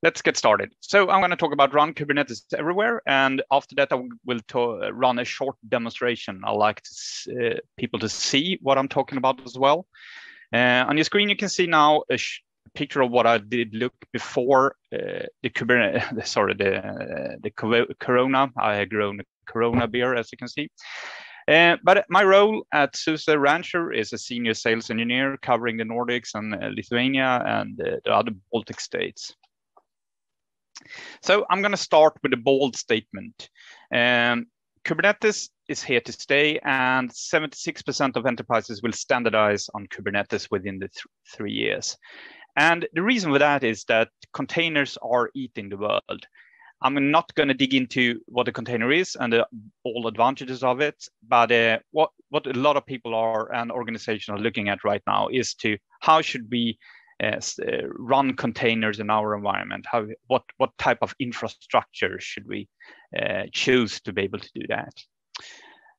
Let's get started. So I'm going to talk about run Kubernetes everywhere, and after that I will run a short demonstration. I like people to see what I'm talking about as well. On your screen you can see now a picture of what I did look before the Kubernetes. Sorry, the Corona. I had grown a Corona beer, as you can see. But my role at Suse Rancher is a senior sales engineer covering the Nordics and Lithuania and the other Baltic states. So I'm going to start with a bold statement. Kubernetes is here to stay, and 76% of enterprises will standardize on Kubernetes within the 3 years. And the reason for that is that containers are eating the world. I'm not going to dig into what a container is and all advantages of it, but what a lot of people are and organizations are looking at right now is how should we run containers in our environment? What type of infrastructure should we choose to be able to do that?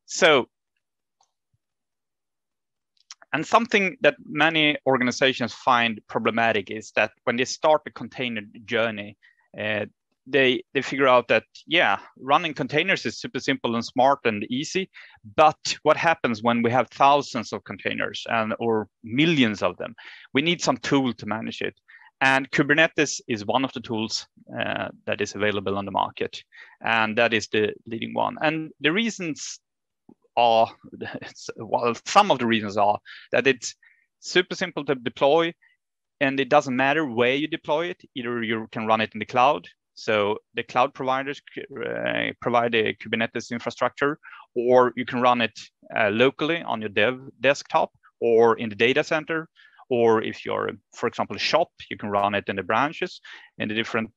So, and something that many organizations find problematic is that when they start the container journey, they figure out that, yeah, running containers is super simple and smart and easy, but what happens when we have thousands of containers or millions of them? We need some tool to manage it. And Kubernetes is one of the tools that is available on the market, and that is the leading one. And the reasons are, well, some of the reasons are that it's super simple to deploy, and it doesn't matter where you deploy it. Either you can run it in the cloud, so the cloud providers provide a Kubernetes infrastructure, or you can run it locally on your dev desktop or in the data center, or if you're, for example, a shop, you can run it in the branches in the different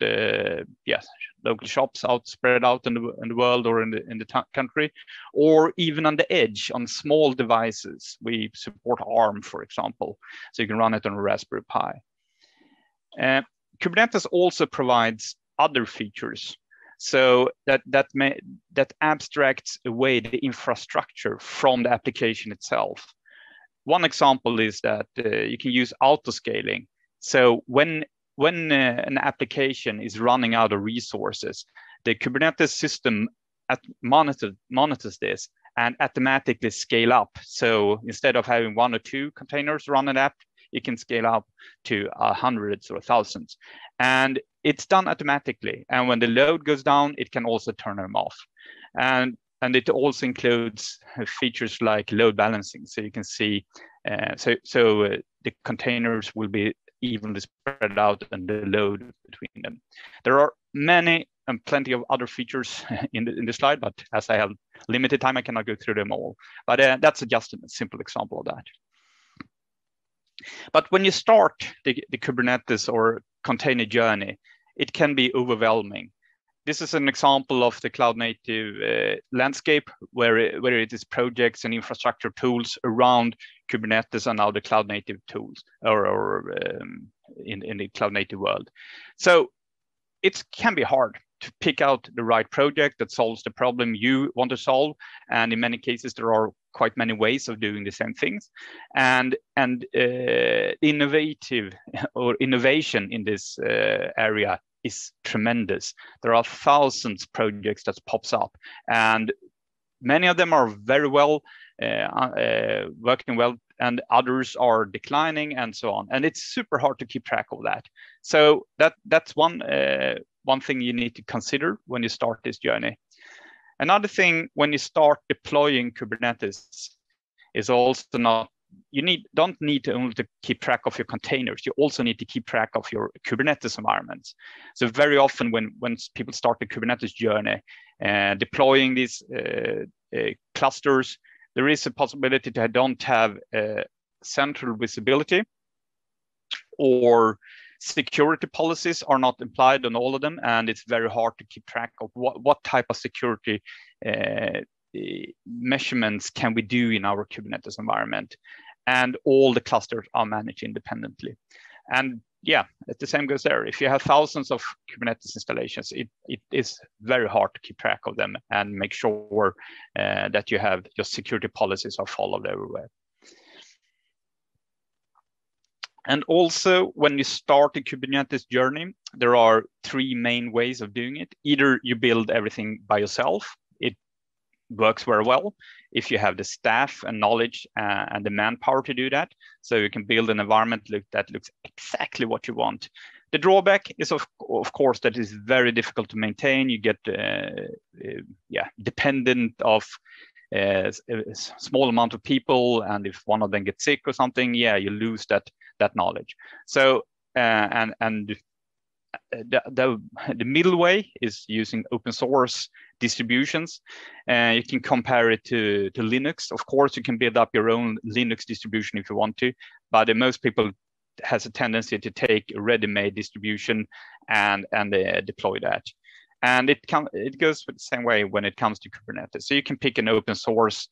local shops spread out in the world or in the country, or even on the edge on small devices. We support ARM, for example, so you can run it on a Raspberry Pi. Kubernetes also provides other features, so that abstracts away the infrastructure from the application itself. One example is that you can use auto-scaling. So when an application is running out of resources, the Kubernetes system monitors this and automatically scale up. So instead of having 1 or 2 containers run an app, you can scale up to hundreds or thousands. And it's done automatically. And when the load goes down, it can also turn them off. And it also includes features like load balancing. So you can see, the containers will be evenly spread out and the load between them. There are many and plenty of other features in the slide, but as I have limited time, I cannot go through them all. But that's just a simple example of that. But when you start the Kubernetes or container journey, it can be overwhelming. This is an example of the cloud-native landscape where it is projects and infrastructure tools around Kubernetes and now the cloud-native tools or in the cloud-native world. So it can be hard to pick out the right project that solves the problem you want to solve. And in many cases, there are quite many ways of doing the same things. And innovation in this area is tremendous. There are thousands of projects that pops up, and many of them are very well working well, and others are declining, and so on. And it's super hard to keep track of that. So that's one thing you need to consider when you start this journey. Another thing when you start deploying Kubernetes is also don't need to only keep track of your containers. You also need to keep track of your Kubernetes environments. So very often when people start the Kubernetes journey, deploying these clusters, there is a possibility that don't have central visibility, or security policies are not applied on all of them, and it's very hard to keep track of what type of security measurements can we do in our Kubernetes environment. And all the clusters are managed independently. And yeah, the same goes there. If you have thousands of Kubernetes installations, it is very hard to keep track of them and make sure that you have your security policies are followed everywhere. And also, when you start a Kubernetes journey, there are three main ways of doing it. Either you build everything by yourself. It works very well if you have the staff and knowledge and the manpower to do that. So you can build an environment that looks exactly what you want. The drawback is, of course, that it's very difficult to maintain. You get dependent of a small amount of people, and if one of them gets sick or something, you lose that knowledge. So the middle way is using open source distributions. You can compare it to Linux. Of course, you can build up your own Linux distribution if you want to, but most people has a tendency to take a ready-made distribution and deploy that. And it goes the same way when it comes to Kubernetes. So you can pick an open source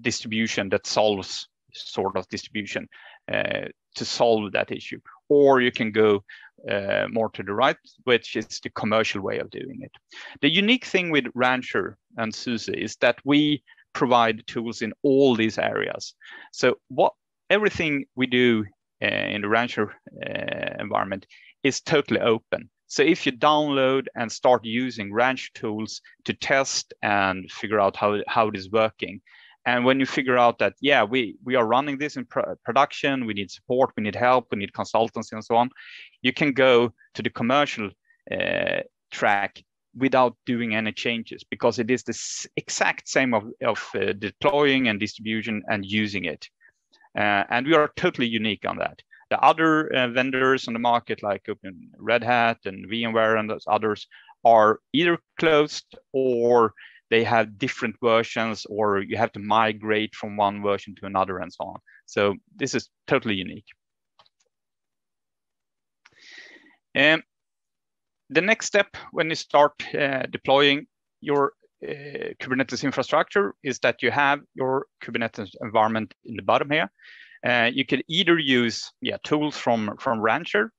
distribution that solves sort of distribution to solve that issue. Or you can go more to the right, which is the commercial way of doing it. The unique thing with Rancher and Suse is that we provide tools in all these areas. So everything we do in the Rancher environment is totally open. So if you download and start using Rancher tools to test and figure out how it is working, and when you figure out that, we are running this in production, we need support, we need help, we need consultants and so on, you can go to the commercial track without doing any changes, because it is the exact same of deploying and distribution and using it. And we are totally unique on that. The other vendors on the market, like Red Hat and VMware and those others, are either closed or they have different versions, or you have to migrate from one version to another and so on. So this is totally unique. The next step when you start deploying your Kubernetes infrastructure is that you have your Kubernetes environment in the bottom here. You can either use tools from Rancher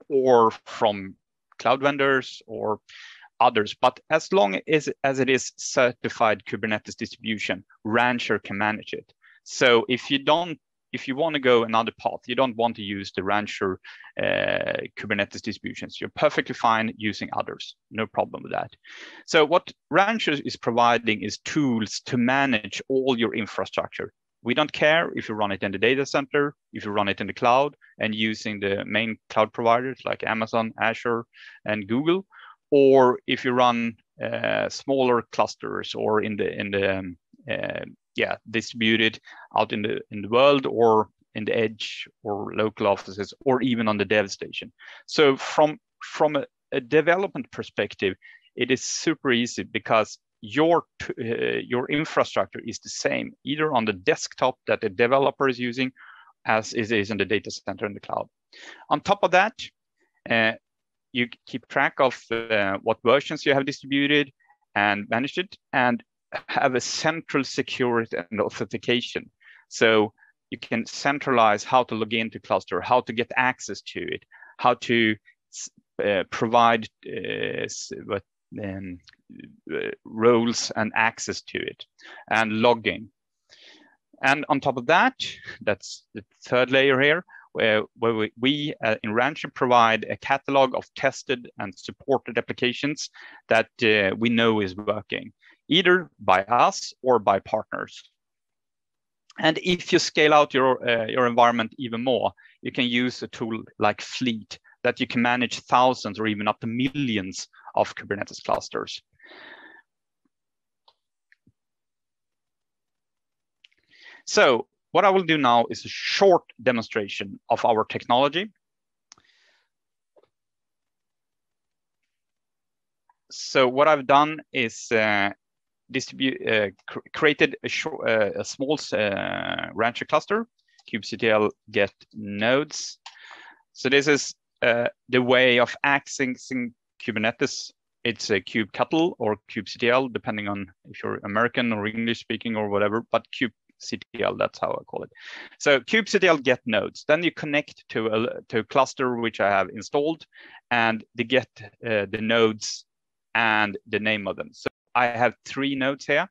or from cloud vendors or others, but as long as it is certified Kubernetes distribution, Rancher can manage it. So if you want to go another path, you don't want to use the Rancher Kubernetes distributions, you're perfectly fine using others, no problem with that. So what Rancher is providing is tools to manage all your infrastructure. We don't care if you run it in the data center, if you run it in the cloud and using the main cloud providers like Amazon, Azure, and Google, or if you run smaller clusters or in the distributed out in the world, or in the edge or local offices, or even on the dev station. So from a development perspective, it is super easy because your infrastructure is the same, either on the desktop that the developer is using as it is in the data center in the cloud. On top of that, you keep track of what versions you have distributed and managed it, and have a central security and authentication. So you can centralize how to log into cluster, how to get access to it, how to provide roles and access to it, and logging. And on top of that, that's the third layer here, where we in Rancher provide a catalog of tested and supported applications that we know is working, either by us or by partners. And if you scale out your environment even more, you can use a tool like Fleet that you can manage thousands or even up to millions of Kubernetes clusters. So what I will do now is a short demonstration of our technology. So what I've done is created a small Rancher cluster, kubectl get nodes. So this is the way of accessing Kubernetes. It's a kubectl or kubectl, depending on if you're American or English speaking or whatever, but kubectl, that's how I call it. So kubectl get nodes. Then you connect to a cluster which I have installed, and they get the nodes and the name of them. So I have 3 nodes here,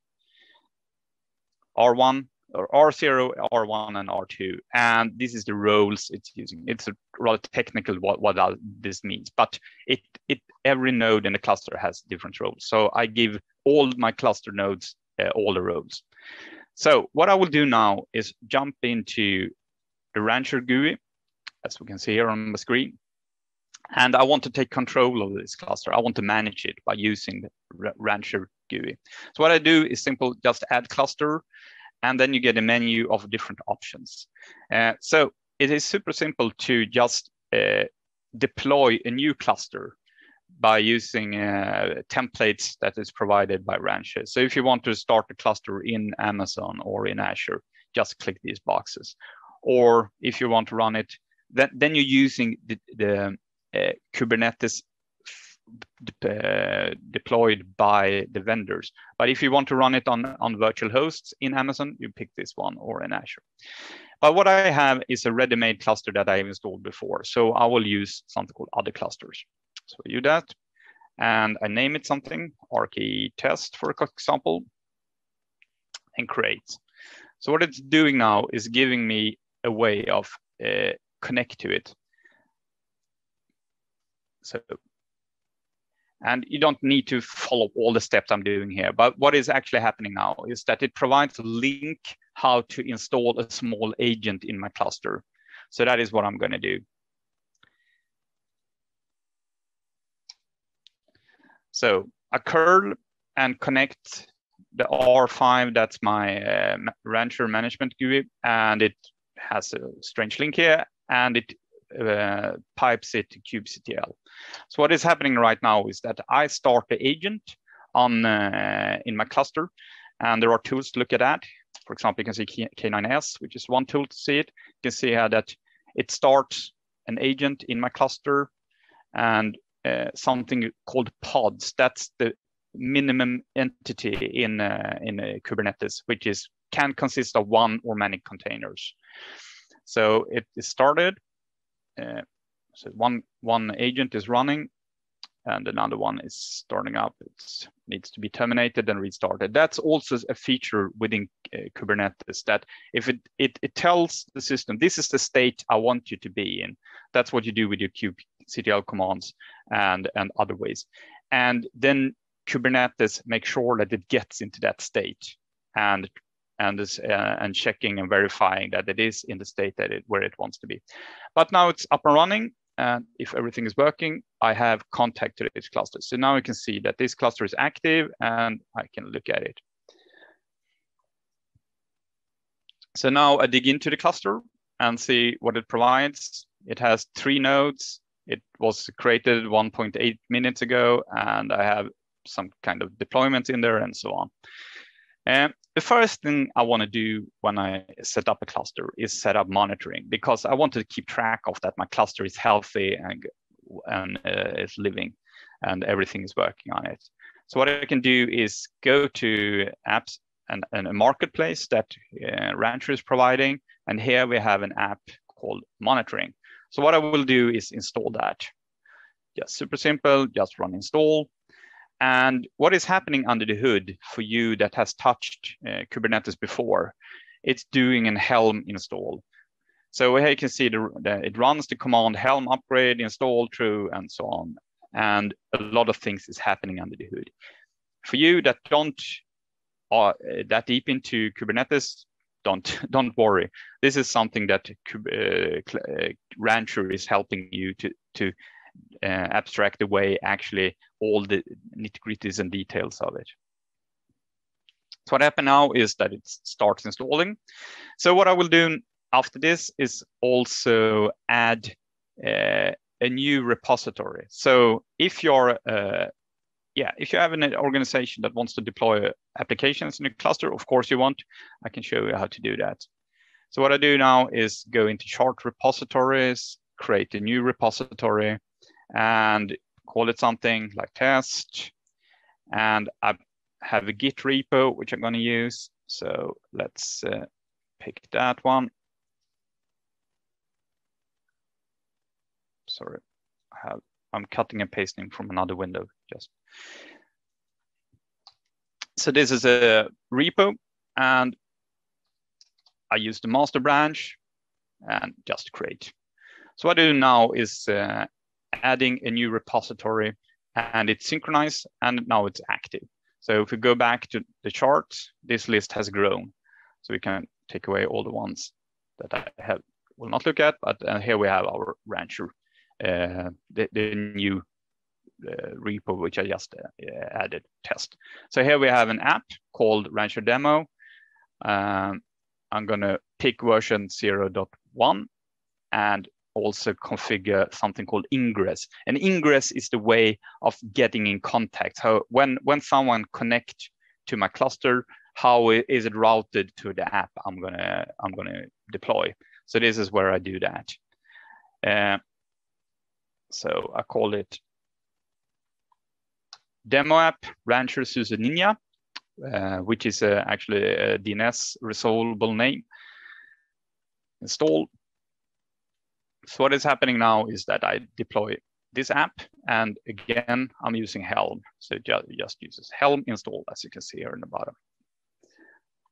R1, or R0, R1, and R2. And this is the roles it's using. It's a rather technical what this means, but every node in the cluster has different roles. So I give all my cluster nodes all the roles. So what I will do now is jump into the Rancher GUI, as we can see here on the screen. And I want to take control of this cluster. I want to manage it by using the Rancher GUI. So what I do is simple, just add cluster, and then you get a menu of different options. So it is super simple to just deploy a new cluster by using templates that is provided by Rancher. So if you want to start a cluster in Amazon or in Azure, just click these boxes. Or if you want to run it, then you're using the Kubernetes deployed by the vendors. But if you want to run it on virtual hosts in Amazon, you pick this one, or in Azure. But what I have is a ready-made cluster that I've installed before. So I will use something called other clusters. So I do that, and I name it something, Archie test, for example, and create. So what it's doing now is giving me a way of connect to it. So, and you don't need to follow all the steps I'm doing here, but what is actually happening now is that it provides a link how to install a small agent in my cluster. So that is what I'm going to do. So I curl and connect the R5, that's my Rancher management GUI, and it has a strange link here, and it pipes it to kubectl. So what is happening right now is that I start the agent on in my cluster, and there are tools to look at that. For example, you can see K9S, which is one tool to see it. You can see here that it starts an agent in my cluster, and something called pods. That's the minimum entity in Kubernetes, which can consist of one or many containers. So it is started. So one agent is running, and another one is starting up. It needs to be terminated and restarted. That's also a feature within Kubernetes, that if it tells the system, this is the state I want you to be in. That's what you do with your kubectl commands and other ways. And then Kubernetes makes sure that it gets into that state and checking and verifying that it is in the state that where it wants to be. But now it's up and running, and if everything is working, I have contact to this cluster. So now you can see that this cluster is active, and I can look at it. So now I dig into the cluster and see what it provides. It has 3 nodes. It was created 1.8 minutes ago, and I have some kind of deployments in there and so on. And the first thing I want to do when I set up a cluster is set up monitoring, because I want to keep track of that my cluster is healthy and is living and everything is working on it. So what I can do is go to apps and a marketplace that Rancher is providing. And here we have an app called monitoring. So what I will do is install that. Just super simple, just run install. And what is happening under the hood for you that has touched Kubernetes before, it's doing an Helm install. So here you can see it runs the command Helm upgrade, install true, and so on. And a lot of things is happening under the hood. For you that don't are that deep into Kubernetes, don't worry. This is something that Rancher is helping you to abstract away actually all the nitty-gritties and details of it. So what happened now is that it starts installing. So what I will do after this is also add a new repository. So if you're if you have an organization that wants to deploy applications in a cluster, of course you want, I can show you how to do that. So what I do now is go into chart repositories, create a new repository, and call it something like test. And I have a Git repo, which I'm going to use. So let's pick that one. Sorry, I'm cutting and pasting from another window. So this is a repo, and I use the master branch and just create. So what I do now is adding a new repository, and it's synchronized, and now it's active. So if we go back to the chart, this list has grown. So we can take away all the ones that I will not look at, but here we have our Rancher, the new repo, which I just added test. So here we have an app called Rancher Demo. I'm gonna pick version 0.1 and also configure something called ingress. And ingress is the way of getting in contact. So when someone connects to my cluster, how is it routed to the app I'm gonna deploy? So this is where I do that. So I call it demo app Rancher Suse Ninja, which is actually a DNS resolvable name. Install. So what is happening now is that I deploy this app, and again, I'm using Helm. So it just uses Helm install, as you can see here in the bottom.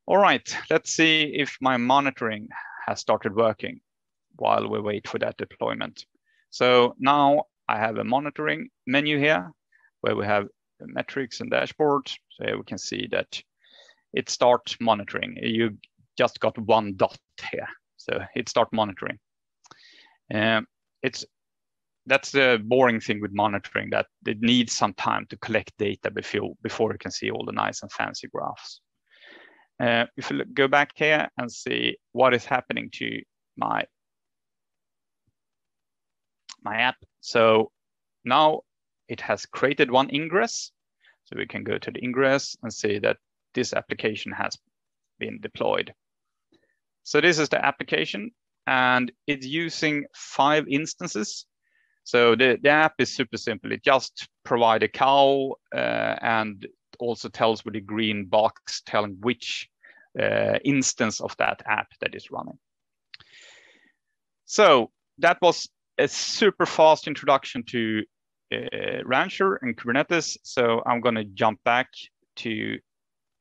All right, let's see if my monitoring has started working while we wait for that deployment. So now I have a monitoring menu here where we have the metrics and dashboard. So here we can see that it starts monitoring. You just got one dot here. So it starts monitoring. That's the boring thing with monitoring, that it needs some time to collect data before you can see all the nice and fancy graphs. If you go back here and see what is happening to my app. So now it has created one ingress. So we can go to the ingress and see that this application has been deployed. So this is the application, and it's using 5 instances. So the app is super simple. It just provides a cow and also tells with a green box telling which instance of that app that is running. So that was a super fast introduction to Rancher and Kubernetes. So I'm going to jump back to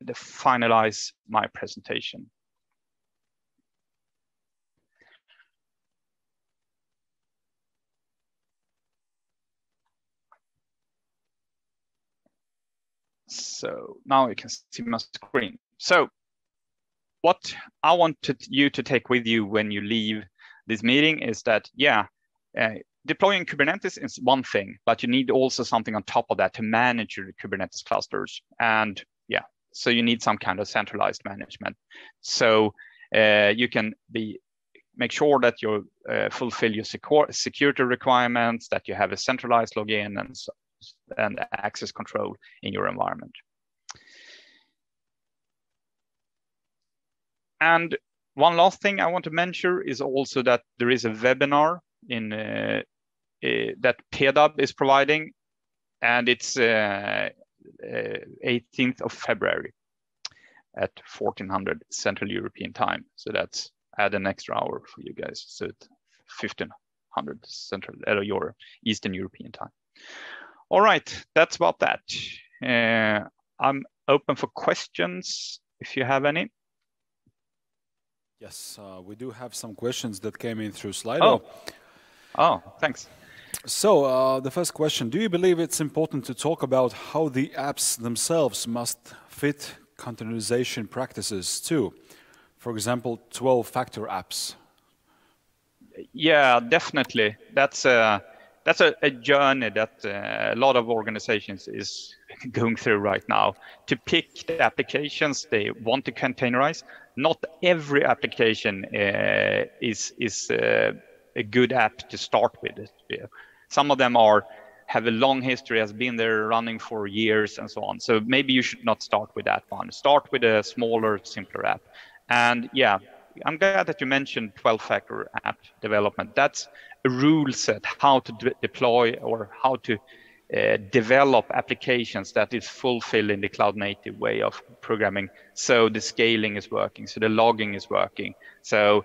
finalize my presentation. So now you can see my screen. So what I wanted you to take with you when you leave this meeting is that, yeah, deploying Kubernetes is one thing, but you need also something on top of that to manage your Kubernetes clusters. And yeah, so you need some kind of centralized management. So you can make sure that you fulfill your security requirements, that you have a centralized login and access control in your environment. And one last thing I want to mention is also that there is a webinar in that Piedāvājam is providing, and it's 18th of February at 1400 Central European time. So that's add an extra hour for you guys. So it's 1500 Central your Eastern European time. All right, that's about that. I'm open for questions if you have any. Yes, we do have some questions that came in through Slido. Oh, thanks. So the first question, do you believe it's important to talk about how the apps themselves must fit containerization practices too? For example, 12-factor apps. Yeah, definitely. That's a journey that a lot of organizations is going through right now, to pick the applications they want to containerize. Not every application is a good app to start with. Some of them have a long history, has been there running for years and so on. So maybe you should not start with that one. Start with a smaller, simpler app. And yeah, I'm glad that you mentioned 12-factor app development. That's a rule set, how to deploy or how to develop applications that is fulfilling the cloud native way of programming. So the scaling is working, so the logging is working. So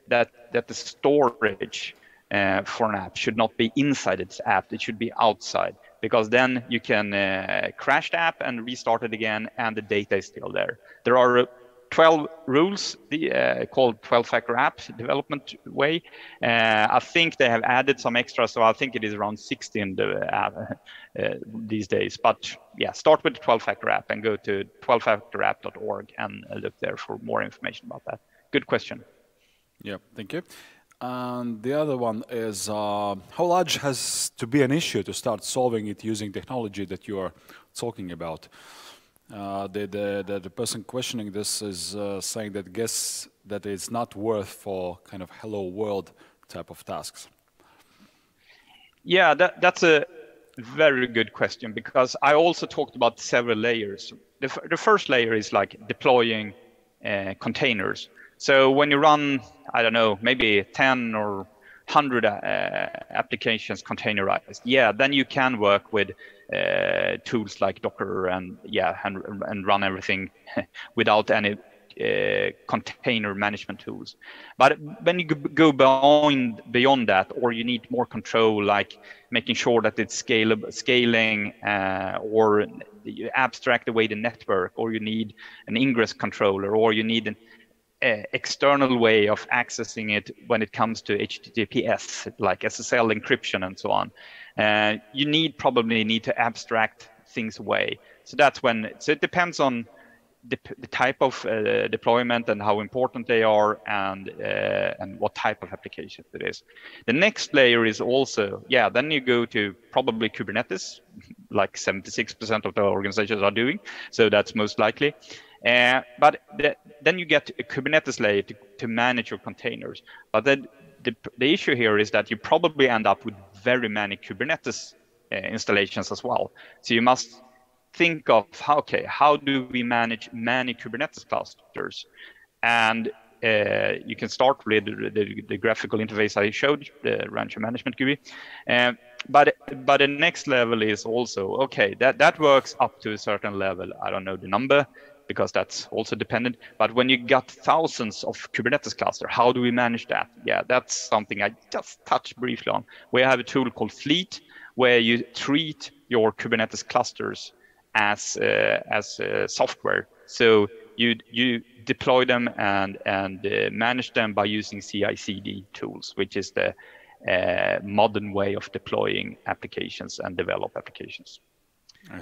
that the storage for an app should not be inside its app, it should be outside, because then you can crash the app and restart it again and the data is still there. There are 12 rules called 12-factor app development way. I think they have added some extra, so I think it is around 60 in the these days. But yeah, start with the 12-factor app and go to 12factorapp.org and look there for more information about that. Good question. Yeah, thank you. And the other one is how large has to be an issue to start solving it using technology that you are talking about? The person questioning this is saying that guess that it's not worth for kind of hello world type of tasks. Yeah, that's a very good question, because I also talked about several layers. The first layer is like deploying containers. So when you run, I don't know, maybe 10 or 100 applications containerized, yeah, then you can work with tools like Docker and run everything without any container management tools. But when you go beyond that, or you need more control, like making sure that it's scaling, or you abstract away the network, or you need an ingress controller, or you need an external way of accessing it when it comes to HTTPS, like SSL encryption and so on. You probably need to abstract things away. So that's when, so it depends on the type of deployment and how important they are, and what type of application it is. The next layer is also, then you go to probably Kubernetes, like 76% of the organizations are doing. So that's most likely. But then you get a Kubernetes layer to manage your containers. But then the issue here is that you probably end up with very many Kubernetes installations as well. So you must think of, how do we manage many Kubernetes clusters? And you can start with the graphical interface I showed, the Rancher Management GUI. But the next level is also, that works up to a certain level. I don't know the number, because that's also dependent. But when you got thousands of Kubernetes cluster, how do we manage that? Yeah, that's something I just touched briefly on. We have a tool called Fleet, where you treat your Kubernetes clusters as software. So you deploy them and manage them by using CI/CD tools, which is the modern way of deploying applications and develop applications.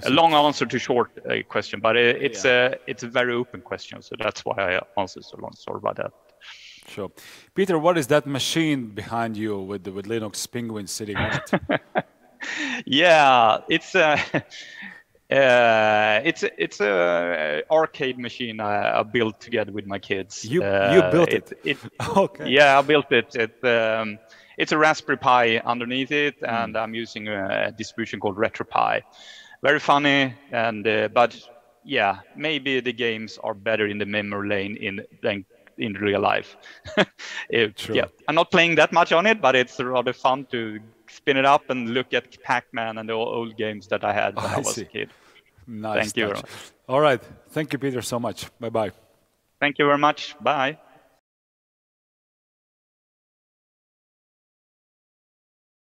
A long answer to short question, but it's a very open question, so that's why I answered so long. Sorry about that. Sure, Peter. What is that machine behind you with Linux Penguin sitting on it? Yeah, it's a arcade machine I built together with my kids. You built it? Okay. Yeah, I built it. It's a Raspberry Pi underneath it, and I'm using a distribution called RetroPie. Very funny, and but yeah, maybe the games are better in the memory lane than in real life. Yeah, I'm not playing that much on it, but it's rather fun to spin it up and look at Pac-Man and the old games that I had when I was a kid. Nice. Thank you. All right. Thank you, Peter, so much. Bye-bye. Thank you very much. Bye.